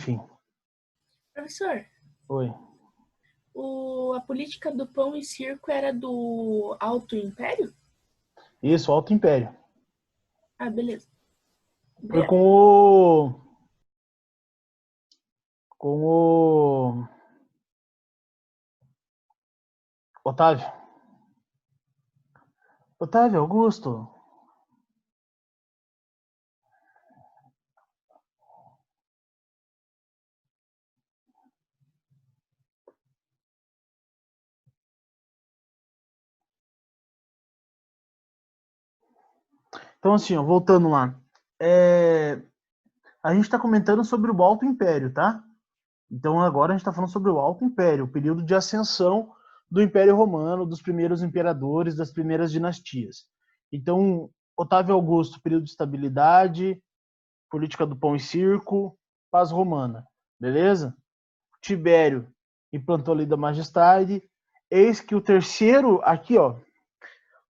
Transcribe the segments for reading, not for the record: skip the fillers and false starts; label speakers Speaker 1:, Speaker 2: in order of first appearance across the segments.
Speaker 1: Enfim.
Speaker 2: Professor,
Speaker 1: Oi.
Speaker 2: a política do pão e circo era do Alto Império?
Speaker 1: Isso, Alto Império.
Speaker 2: Ah, beleza.
Speaker 1: Foi
Speaker 2: Obrigada.
Speaker 1: com o Otávio. Otávio Augusto. Então, assim, ó, voltando lá. A gente está comentando sobre o Alto Império, tá? Então, agora a gente está falando sobre o Alto Império, o período de ascensão do Império Romano, dos primeiros imperadores, das primeiras dinastias. Então, Otávio Augusto, período de estabilidade, política do pão e circo, paz romana, beleza? Tibério implantou a lei da majestade. Eis que o terceiro, aqui, ó,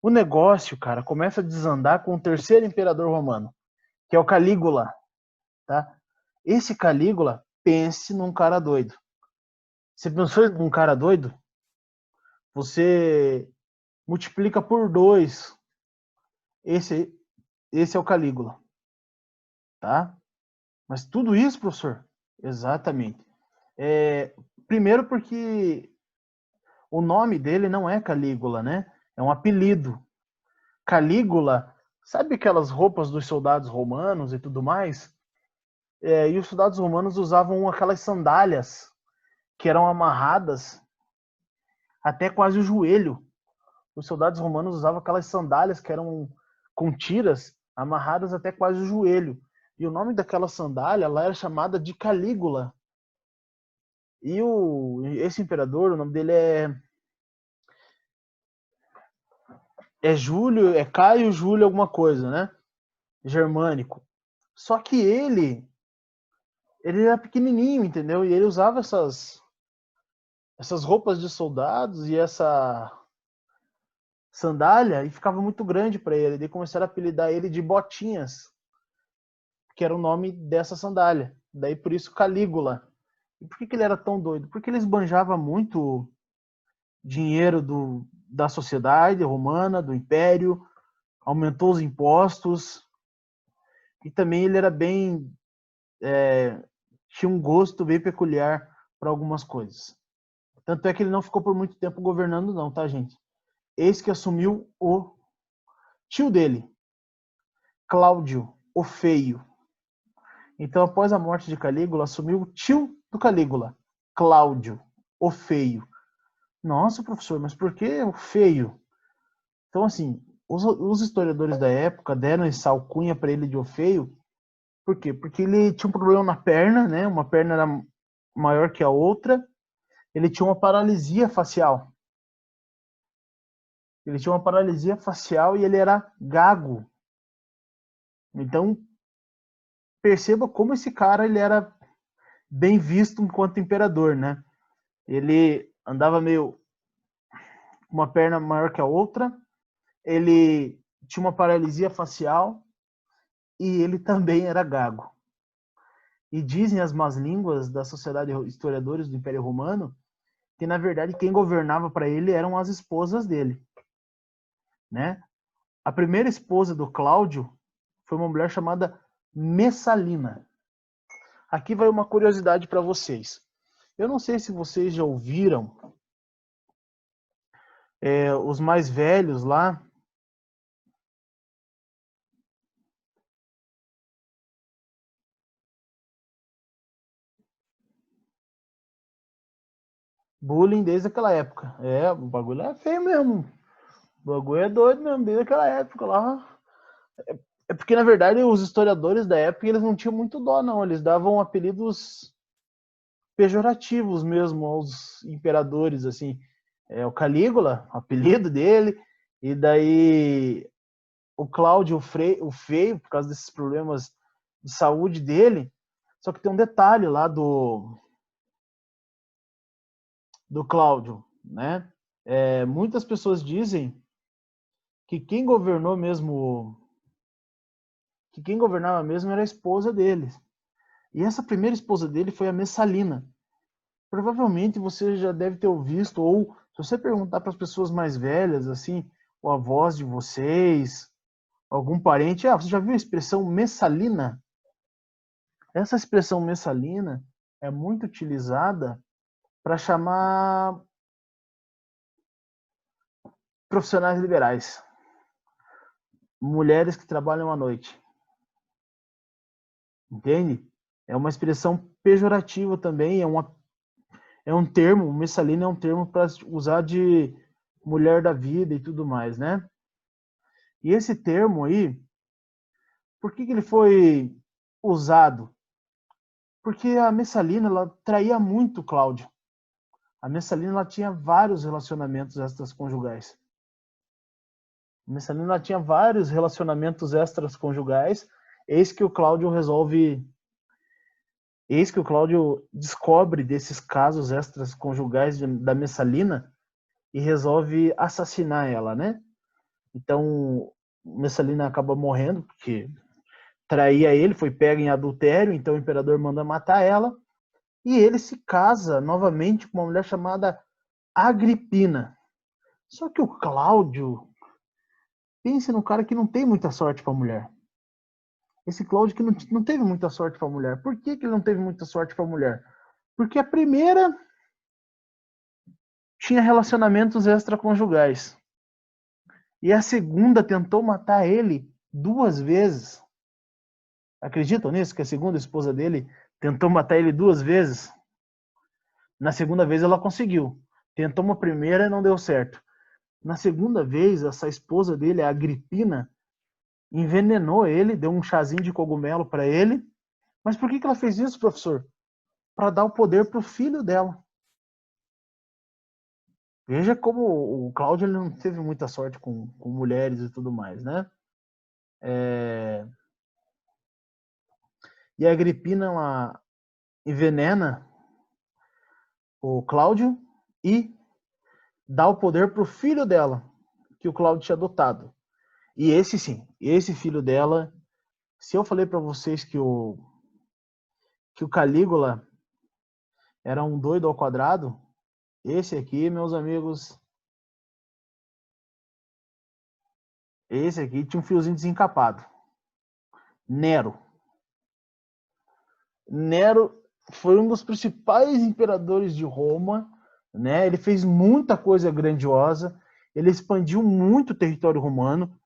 Speaker 1: o negócio, cara, começa a desandar com o terceiro imperador romano, que é o Calígula, tá? Esse Calígula, pense num cara doido. Você pensou num cara doido? Você multiplica por 2. Esse, esse é o Calígula, tá? Mas tudo isso, professor? Exatamente. Primeiro porque o nome dele não é Calígula, né? É um apelido. Calígula, sabe aquelas roupas dos soldados romanos e tudo mais? E os soldados romanos usavam aquelas sandálias que eram amarradas até quase o joelho. Os soldados romanos usavam aquelas sandálias que eram com tiras amarradas até quase o joelho. E o nome daquela sandália lá era chamada de Calígula. E esse imperador, o nome dele é Júlio, é Caio Júlio alguma coisa, né? Germânico. Só que ele era pequenininho, entendeu? E ele usava essas roupas de soldados e essa sandália e ficava muito grande para ele. Daí começaram a apelidar ele de Botinhas, que era o nome dessa sandália. Daí por isso Calígula. E por que ele era tão doido? Porque ele esbanjava muito dinheiro da sociedade romana, do império, aumentou os impostos e também ele era bem tinha um gosto bem peculiar para algumas coisas. Tanto é que ele não ficou por muito tempo governando não, tá, gente? Eis que assumiu o tio dele, Cláudio, o Feio. Então, após a morte de Calígula, assumiu o tio do Calígula, Cláudio, o Feio. Nossa, professor, mas por que o Feio? Então, assim, os historiadores da época deram essa alcunha para ele de o Feio. Por quê? Porque ele tinha um problema na perna, né? Uma perna era maior que a outra. Ele tinha uma paralisia facial. Ele tinha uma paralisia facial e ele era gago. Então, perceba como esse cara ele era bem visto enquanto imperador, né? Ele andava meio com uma perna maior que a outra, ele tinha uma paralisia facial e ele também era gago. E dizem as más línguas da sociedade de historiadores do Império Romano que na verdade quem governava para ele eram as esposas dele, né? A primeira esposa do Cláudio foi uma mulher chamada Messalina. Aqui vai uma curiosidade para vocês. Eu não sei se vocês já ouviram os mais velhos lá. Bullying desde aquela época. O bagulho é feio mesmo. O bagulho é doido mesmo, desde aquela época lá. É porque, na verdade, os historiadores da época eles não tinham muito dó, não. Eles davam apelidos pejorativos mesmo aos imperadores, assim. O Calígula, o apelido dele, e daí o Cláudio, o Feio, por causa desses problemas de saúde dele. Só que tem um detalhe lá do Cláudio, né? Muitas pessoas dizem que quem governava mesmo era a esposa dele. E essa primeira esposa dele foi a Messalina. Provavelmente você já deve ter visto, ou se você perguntar para as pessoas mais velhas, assim, ou avós de vocês, algum parente, você já viu a expressão Messalina? Essa expressão Messalina é muito utilizada para chamar profissionais liberais, mulheres que trabalham à noite. Entende? É uma expressão pejorativa também, é um termo, Messalina é um termo para usar de mulher da vida e tudo mais, né? E esse termo aí, por que ele foi usado? Porque a Messalina, ela traía muito o Cláudio. A Messalina, ela tinha vários relacionamentos extraconjugais. A Messalina, ela tinha vários relacionamentos extraconjugais. Eis que o Cláudio descobre desses casos extraconjugais da Messalina e resolve assassinar ela, né? Então, Messalina acaba morrendo porque traía ele, foi pega em adultério, então o imperador manda matar ela, e ele se casa novamente com uma mulher chamada Agripina. Só que o Cláudio, pense num cara que não tem muita sorte para a mulher. Esse Cláudio que não teve muita sorte para a mulher. Por que ele não teve muita sorte para a mulher? Porque a primeira tinha relacionamentos extraconjugais. E a segunda tentou matar ele 2 vezes. Acreditam nisso? Que a segunda esposa dele tentou matar ele 2 vezes? Na segunda vez ela conseguiu. Tentou uma primeira e não deu certo. Na segunda vez, essa esposa dele, a Agripina, envenenou ele, deu um chazinho de cogumelo para ele. Mas por que ela fez isso, professor? Para dar o poder para o filho dela. Veja como o Cláudio ele não teve muita sorte com mulheres e tudo mais, né? E a Agripina ela envenena o Cláudio e dá o poder para o filho dela, que o Cláudio tinha adotado. E esse sim, esse filho dela, se eu falei para vocês que o Calígula era um doido ao quadrado, esse aqui, meus amigos, esse aqui tinha um fiozinho desencapado. Nero. Nero foi um dos principais imperadores de Roma, né? Ele fez muita coisa grandiosa, ele expandiu muito o território romano.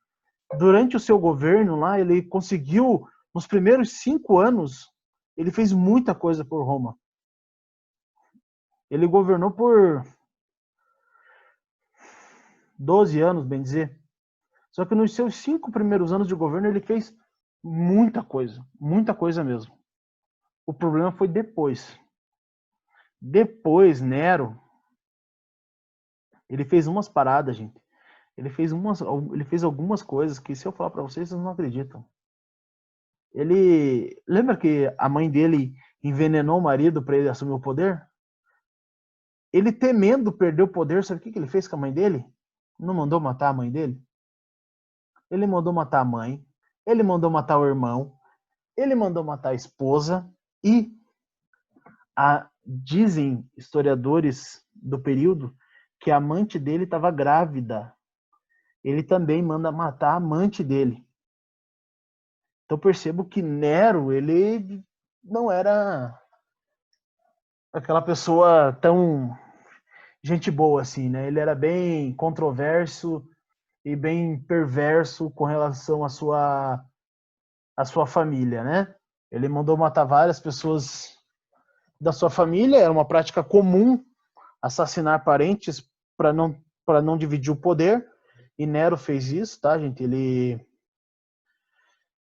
Speaker 1: Durante o seu governo lá, ele conseguiu, nos primeiros 5 anos, ele fez muita coisa por Roma. Ele governou por 12 anos, bem dizer. Só que nos seus 5 primeiros anos de governo, ele fez muita coisa mesmo. O problema foi depois. Depois, Nero, ele fez umas paradas, gente. Ele fez algumas coisas que, se eu falar para vocês, vocês não acreditam. Ele lembra que a mãe dele envenenou o marido para ele assumir o poder? Ele temendo perder o poder, sabe o que ele fez com a mãe dele? Não mandou matar a mãe dele? Ele mandou matar a mãe, ele mandou matar o irmão, ele mandou matar a esposa e dizem historiadores do período que a amante dele estava grávida. Ele também manda matar a amante dele. Então percebo que Nero, ele não era aquela pessoa tão gente boa assim, né? Ele era bem controverso e bem perverso com relação à sua família, né? Ele mandou matar várias pessoas da sua família, era uma prática comum assassinar parentes para não dividir o poder, e Nero fez isso, tá, gente? Ele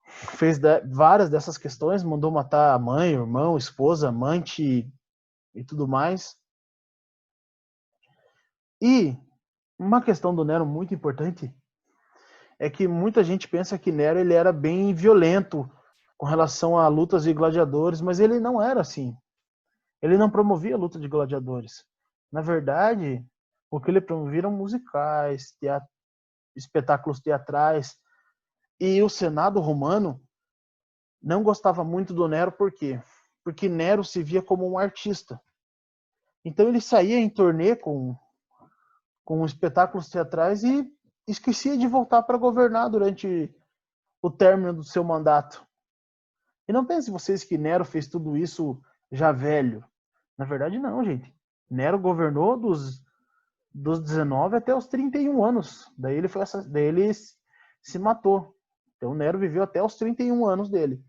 Speaker 1: fez várias dessas questões, mandou matar a mãe, o irmão, a esposa, amante e tudo mais. E uma questão do Nero muito importante é que muita gente pensa que Nero ele era bem violento com relação a lutas de gladiadores, mas ele não era assim. Ele não promovia a luta de gladiadores. Na verdade, o que ele promovia eram musicais, espetáculos teatrais. E o Senado romano não gostava muito do Nero, por quê? porque Nero se via como um artista. Então ele saía em turnê com espetáculos teatrais e esquecia de voltar para governar durante o término do seu mandato. E não pensem vocês que Nero fez tudo isso já velho. Na verdade, não, gente. Nero governou dos 19 até os 31 anos. Daí ele se matou. Então Nero viveu até os 31 anos dele.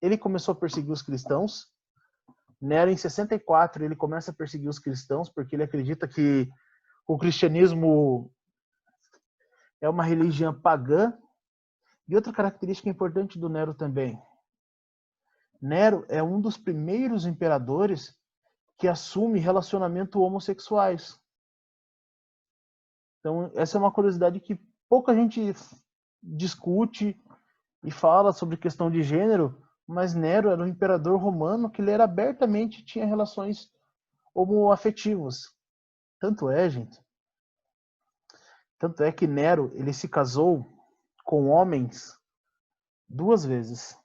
Speaker 1: Ele começou a perseguir os cristãos. Nero, em 64, ele começa a perseguir os cristãos porque ele acredita que o cristianismo é uma religião pagã. E outra característica importante do Nero também. Nero é um dos primeiros imperadores que assume relacionamento homossexuais. Então, essa é uma curiosidade que pouca gente discute e fala sobre questão de gênero, mas Nero era um imperador romano que ele era abertamente tinha relações homoafetivas. Tanto é, gente. Tanto é que Nero, ele se casou com homens 2 vezes.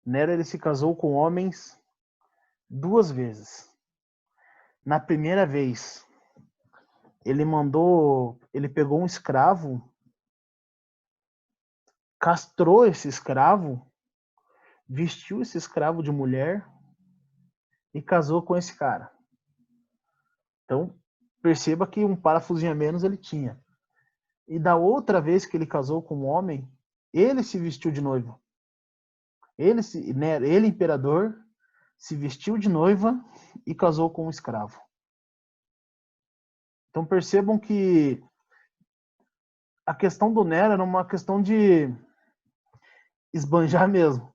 Speaker 1: Nero, ele se casou com homens 2 vezes. Na primeira vez, ele pegou um escravo, castrou esse escravo, vestiu esse escravo de mulher e casou com esse cara. Então, perceba que um parafusinho a menos ele tinha. E da outra vez que ele casou com um homem, ele se vestiu de noivo. Ele, imperador, se vestiu de noiva e casou com um escravo. Então percebam que a questão do Nero era uma questão de esbanjar mesmo.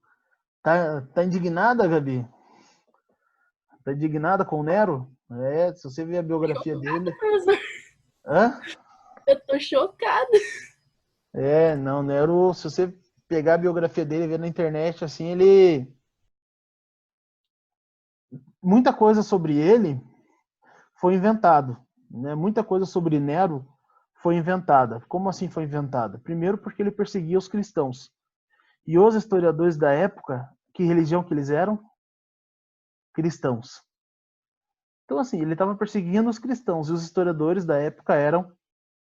Speaker 1: Tá indignada, Gabi? Tá indignada com o Nero? Se você ver a biografia dele... Hã?
Speaker 2: Eu tô chocada.
Speaker 1: Não, Nero, se você pegar a biografia dele e ver na internet, assim, ele... Muita coisa sobre ele foi inventado, né? Muita coisa sobre Nero foi inventada. Como assim foi inventada? Primeiro porque ele perseguia os cristãos. E os historiadores da época, que religião que eles eram? Cristãos. Então, assim, ele estava perseguindo os cristãos, e os historiadores da época eram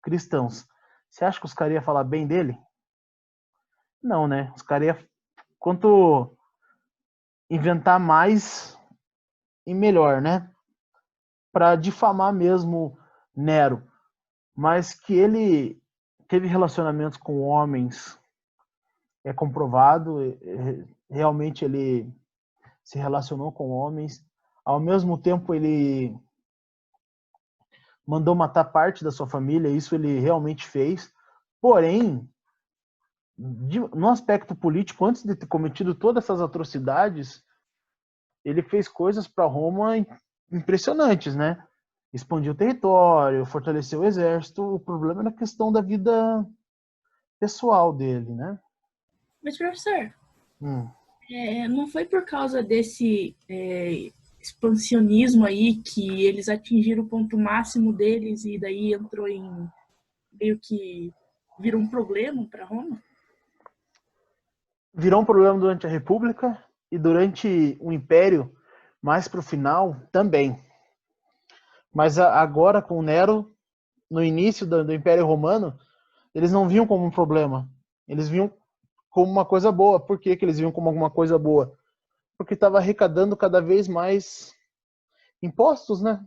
Speaker 1: cristãos. Você acha que os caras iam falar bem dele? Não, né? Os caras iam, quanto inventar mais e melhor, né? Para difamar mesmo Nero. Mas que ele teve relacionamentos com homens é comprovado, realmente ele se relacionou com homens. Ao mesmo tempo, ele mandou matar parte da sua família, isso ele realmente fez. Porém, no aspecto político, antes de ter cometido todas essas atrocidades, ele fez coisas para Roma impressionantes, né? Expandiu o território, fortaleceu o exército. O problema era a questão da vida pessoal dele, né?
Speaker 2: Mas, professor, não foi por causa desse expansionismo aí que eles atingiram o ponto máximo deles e daí entrou em meio que virou um problema para Roma?
Speaker 1: Virou um problema durante a República e durante o Império, mais para o final, também. Mas agora, com Nero, no início do Império Romano, eles não viam como um problema. Eles viam como uma coisa boa. Por que eles viam como alguma coisa boa? Porque estava arrecadando cada vez mais impostos, né?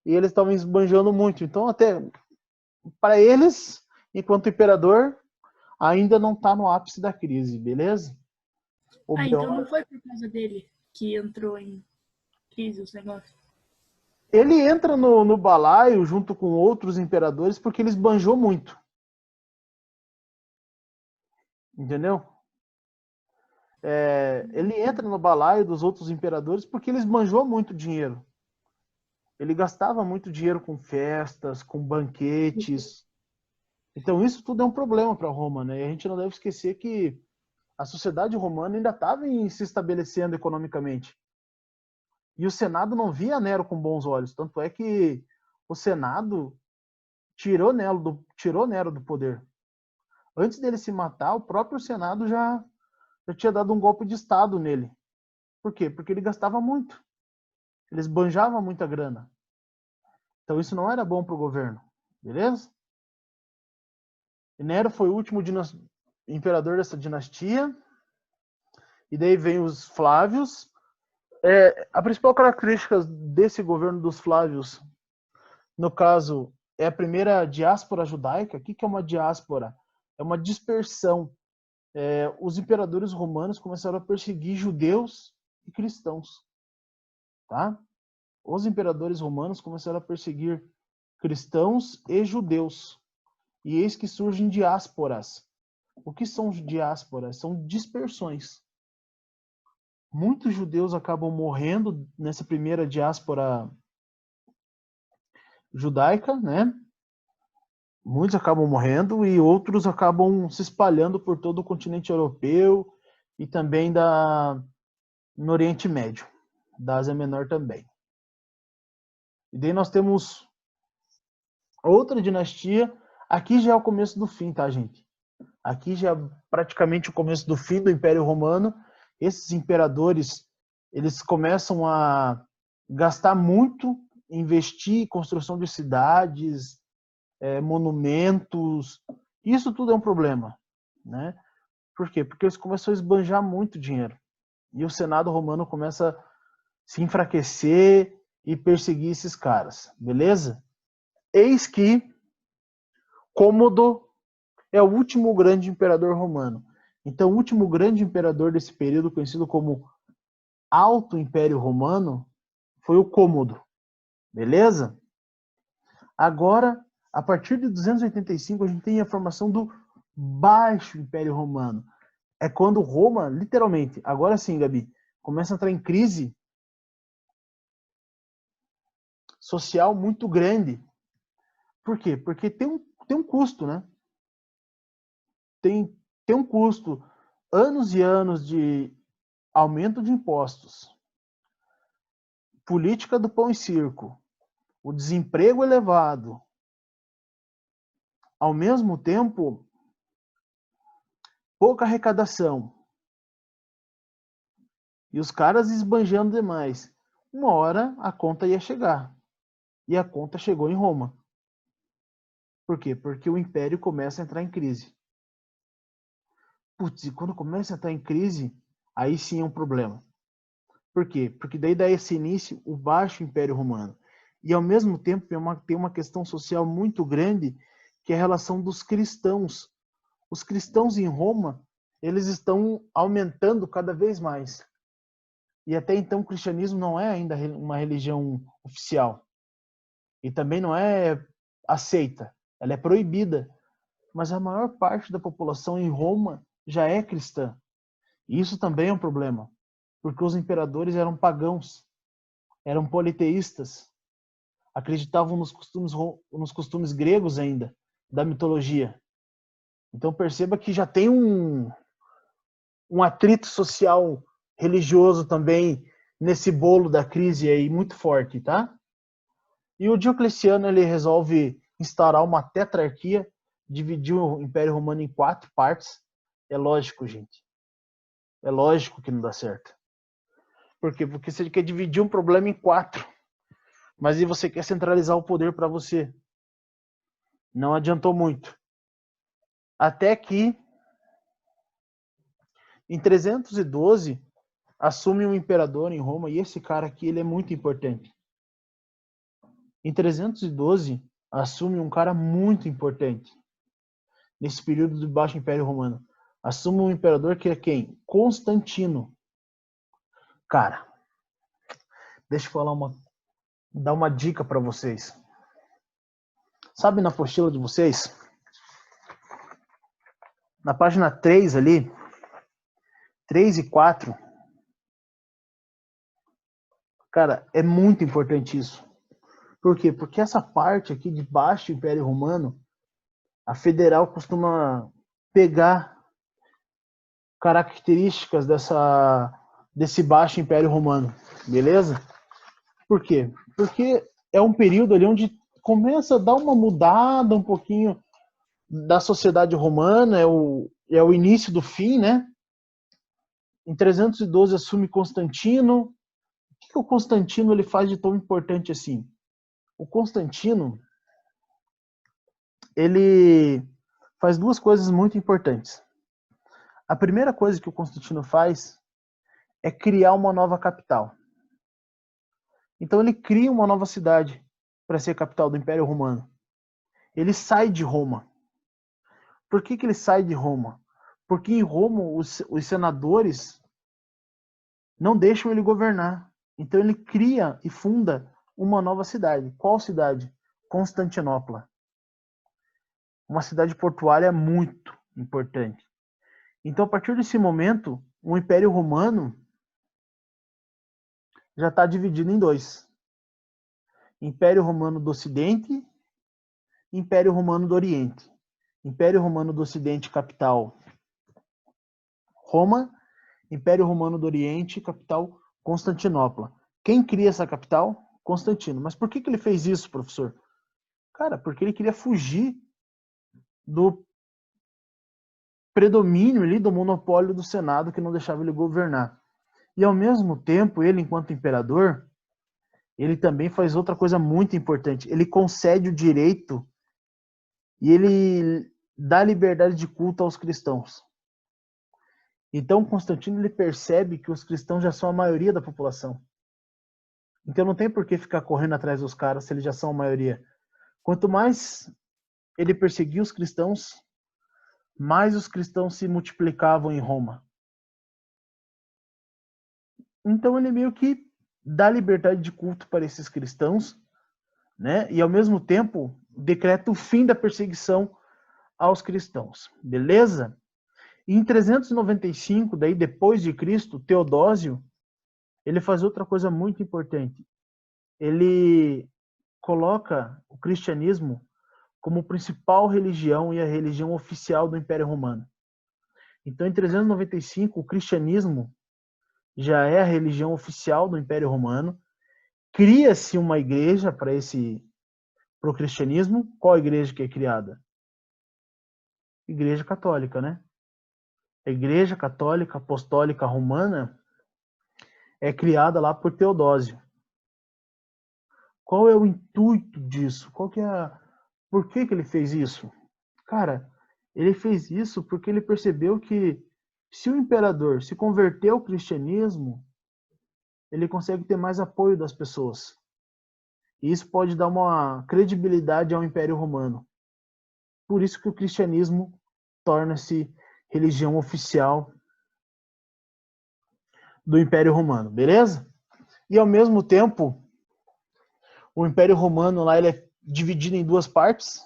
Speaker 1: E eles estavam esbanjando muito. Então, até para eles, enquanto imperador, ainda não está no ápice da crise, beleza?
Speaker 2: Então não foi por causa dele que entrou em crise os negócios?
Speaker 1: Ele entra no balaio junto com outros imperadores porque ele esbanjou muito. Entendeu? Ele entra no balaio dos outros imperadores porque ele esbanjou muito dinheiro. Ele gastava muito dinheiro com festas, com banquetes. Então isso tudo é um problema para Roma, né? E a gente não deve esquecer que a sociedade romana ainda estava se estabelecendo economicamente. E o Senado não via Nero com bons olhos. Tanto é que o Senado tirou Nero do poder. Antes dele se matar, o próprio Senado já já tinha dado um golpe de Estado nele. Por quê? Porque ele gastava muito. Ele esbanjava muita grana. Então isso não era bom para o governo. Beleza? E Nero foi o último imperador dessa dinastia. E daí vem os Flávios. A principal característica desse governo dos Flávios, no caso, é a primeira diáspora judaica. O que é uma diáspora? É uma dispersão. Os imperadores romanos começaram a perseguir judeus e cristãos. Tá? Os imperadores romanos começaram a perseguir cristãos e judeus. E eis que surgem diásporas. O que são diásporas? São dispersões. Muitos judeus acabam morrendo nessa primeira diáspora judaica, né? Muitos acabam morrendo e outros acabam se espalhando por todo o continente europeu e também no Oriente Médio, da Ásia Menor também. E daí nós temos outra dinastia. Aqui já é o começo do fim, tá, gente? Aqui já é praticamente o começo do fim do Império Romano. Esses imperadores, eles começam a gastar muito, investir em construção de cidades, monumentos. Isso tudo é um problema, né? Por quê? Porque eles começam a esbanjar muito dinheiro. E o Senado romano começa a se enfraquecer e perseguir esses caras, beleza? Eis que Cômodo é o último grande imperador romano. Então, o último grande imperador desse período, conhecido como Alto Império Romano, foi o Cômodo. Beleza? Agora, a partir de 285, a gente tem a formação do Baixo Império Romano. É quando Roma, literalmente, agora sim, Gabi, começa a entrar em crise social muito grande. Por quê? Porque tem um custo, né? Tem um custo. Anos e anos de aumento de impostos, política do pão e circo, o desemprego elevado, ao mesmo tempo, pouca arrecadação, e os caras esbanjando demais. Uma hora a conta ia chegar, e a conta chegou em Roma. Por quê? Porque o império começa a entrar em crise. Putz, e quando começa a entrar em crise, aí sim é um problema. Por quê? Porque daí dá esse início o Baixo Império Romano. E ao mesmo tempo tem uma questão social muito grande, que é a relação dos cristãos. Os cristãos em Roma, eles estão aumentando cada vez mais. E até então o cristianismo não é ainda uma religião oficial. E também não é aceita. Ela é proibida. Mas a maior parte da população em Roma já é cristã. E isso também é um problema. Porque os imperadores eram pagãos. Eram politeístas. Acreditavam nos costumes gregos ainda, da mitologia. Então perceba que já tem um atrito social religioso também nesse bolo da crise aí muito forte, tá? E o Diocleciano, ele resolve instaurar uma tetrarquia, dividir o Império Romano em 4 partes. É lógico, gente. É lógico que não dá certo. Por quê? Porque você quer dividir um problema em 4, mas aí você quer centralizar o poder para você. Não adiantou muito. Até que, em 312, assume um imperador em Roma, e esse cara aqui ele é muito importante. Em 312, assume um cara muito importante, nesse período do Baixo Império Romano. Assume um imperador que é quem? Constantino. Cara, deixa eu falar dar uma dica para vocês. Sabe na apostila de vocês? Na página 3 ali, 3 e 4, cara, é muito importante isso. Por quê? Porque essa parte aqui de Baixo Império Romano, a federal costuma pegar características desse Baixo Império Romano, beleza? Por quê? Porque é um período ali onde começa a dar uma mudada um pouquinho da sociedade romana, é o início do fim, né? Em 312 assume Constantino. O que o Constantino ele faz de tão importante assim? O Constantino ele faz duas coisas muito importantes. A primeira coisa que o Constantino faz é criar uma nova capital. Então ele cria uma nova cidade para ser capital do Império Romano. Ele sai de Roma. Por que ele sai de Roma? Porque em Roma os senadores não deixam ele governar. Então ele cria e funda uma nova cidade. Qual cidade? Constantinopla. Uma cidade portuária muito importante. Então, a partir desse momento, o Império Romano já está dividido em dois. Império Romano do Ocidente e Império Romano do Oriente. Império Romano do Ocidente, capital Roma. Império Romano do Oriente, capital Constantinopla. Quem cria essa capital? Constantino. Mas por que ele fez isso, professor? Cara, porque ele queria fugir do predomínio ali, do monopólio do Senado que não deixava ele governar. E ao mesmo tempo, ele, enquanto imperador, ele também faz outra coisa muito importante. Ele concede o direito e ele dá liberdade de culto aos cristãos. Então, Constantino ele percebe que os cristãos já são a maioria da população. Então, não tem por que ficar correndo atrás dos caras se eles já são a maioria. Quanto mais ele perseguia os cristãos, mais os cristãos se multiplicavam em Roma. Então, ele meio que dá liberdade de culto para esses cristãos, né? E, ao mesmo tempo, decreta o fim da perseguição aos cristãos. Beleza? E em 395, daí depois de Cristo, Teodósio, ele faz outra coisa muito importante. Ele coloca o cristianismo como principal religião e a religião oficial do Império Romano. Então, em 395, o cristianismo já é a religião oficial do Império Romano. Cria-se uma igreja para o cristianismo. Qual a igreja que é criada? Igreja Católica, né? A Igreja Católica Apostólica Romana é criada lá por Teodósio. Qual é o intuito disso? Por que ele fez isso? Cara, ele fez isso porque ele percebeu que se o imperador se converter ao cristianismo, ele consegue ter mais apoio das pessoas. E isso pode dar uma credibilidade ao Império Romano. Por isso que o cristianismo torna-se religião oficial do Império Romano, beleza? E ao mesmo tempo, o Império Romano lá ele é dividido em duas partes,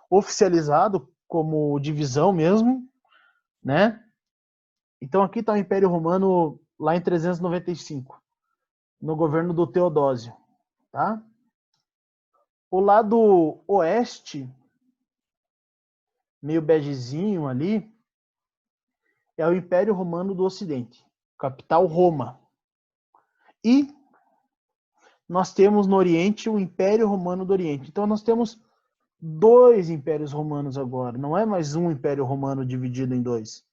Speaker 1: oficializado como divisão mesmo, né? Então aqui está o Império Romano lá em 395, no governo do Teodósio, tá? O lado oeste, meio begezinho ali, é o Império Romano do Ocidente, capital Roma. E nós temos no Oriente o Império Romano do Oriente. Então nós temos dois impérios romanos agora. Não é mais um Império Romano dividido em dois.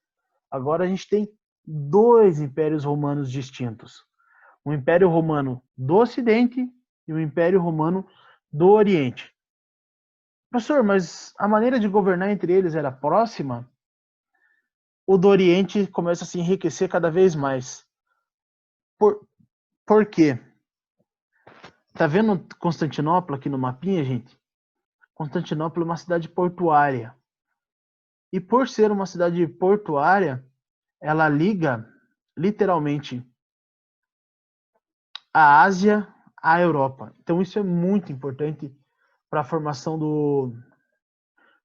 Speaker 1: Agora a gente tem dois impérios romanos distintos. O Império Romano do Ocidente e o Império Romano do Oriente. Professor, mas a maneira de governar entre eles era próxima? O do Oriente começa a se enriquecer cada vez mais. Por quê? Tá vendo Constantinopla aqui no mapinha, gente? Constantinopla é uma cidade portuária. E por ser uma cidade portuária, ela liga literalmente a Ásia à Europa. Então isso é muito importante para a formação do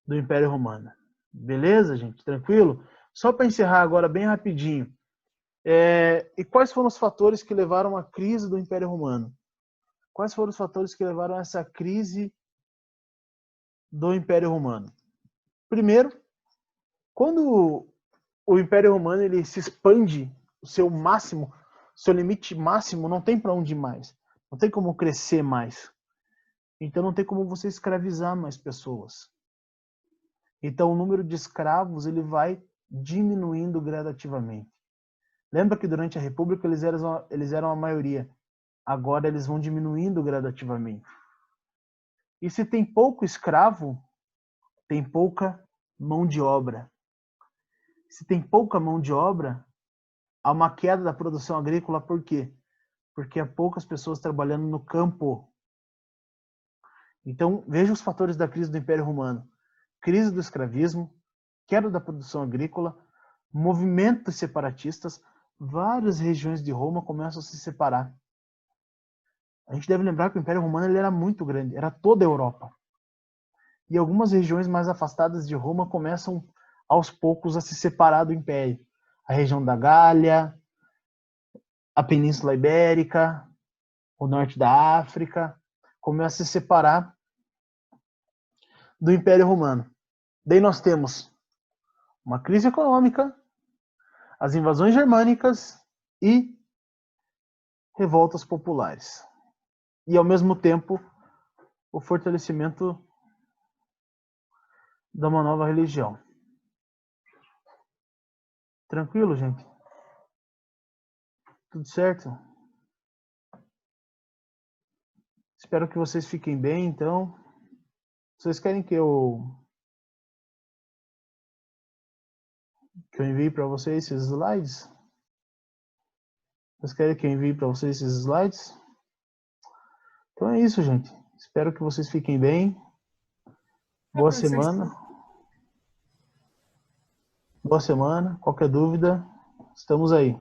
Speaker 1: Império Romano. Beleza, gente? Tranquilo? Só para encerrar agora bem rapidinho. E quais foram os fatores que levaram à crise do Império Romano? Quais foram os fatores que levaram a essa crise do Império Romano? Primeiro, quando o Império Romano ele se expande, o seu máximo, seu limite máximo, não tem para onde ir mais. Não tem como crescer mais. Então não tem como você escravizar mais pessoas. Então o número de escravos ele vai diminuindo gradativamente. Lembra que durante a República eles eram a maioria. Agora eles vão diminuindo gradativamente. E se tem pouco escravo, tem pouca mão de obra. Se tem pouca mão de obra, há uma queda da produção agrícola. Por quê? Porque há poucas pessoas trabalhando no campo. Então, veja os fatores da crise do Império Romano. Crise do escravismo, queda da produção agrícola, movimentos separatistas, várias regiões de Roma começam a se separar. A gente deve lembrar que o Império Romano ele era muito grande, era toda a Europa. E algumas regiões mais afastadas de Roma começam aos poucos a se separar do Império. A região da Gália, a Península Ibérica, o norte da África, começa a se separar do Império Romano. Daí nós temos uma crise econômica, as invasões germânicas e revoltas populares. E, ao mesmo tempo, o fortalecimento de uma nova religião. Tranquilo, gente? Tudo certo? Espero que vocês fiquem bem, então. Vocês querem que eu envie para vocês esses slides? Vocês querem que eu envie para vocês esses slides? Então é isso, gente. Espero que vocês fiquem bem. Boa semana. Boa semana. Qualquer dúvida, estamos aí.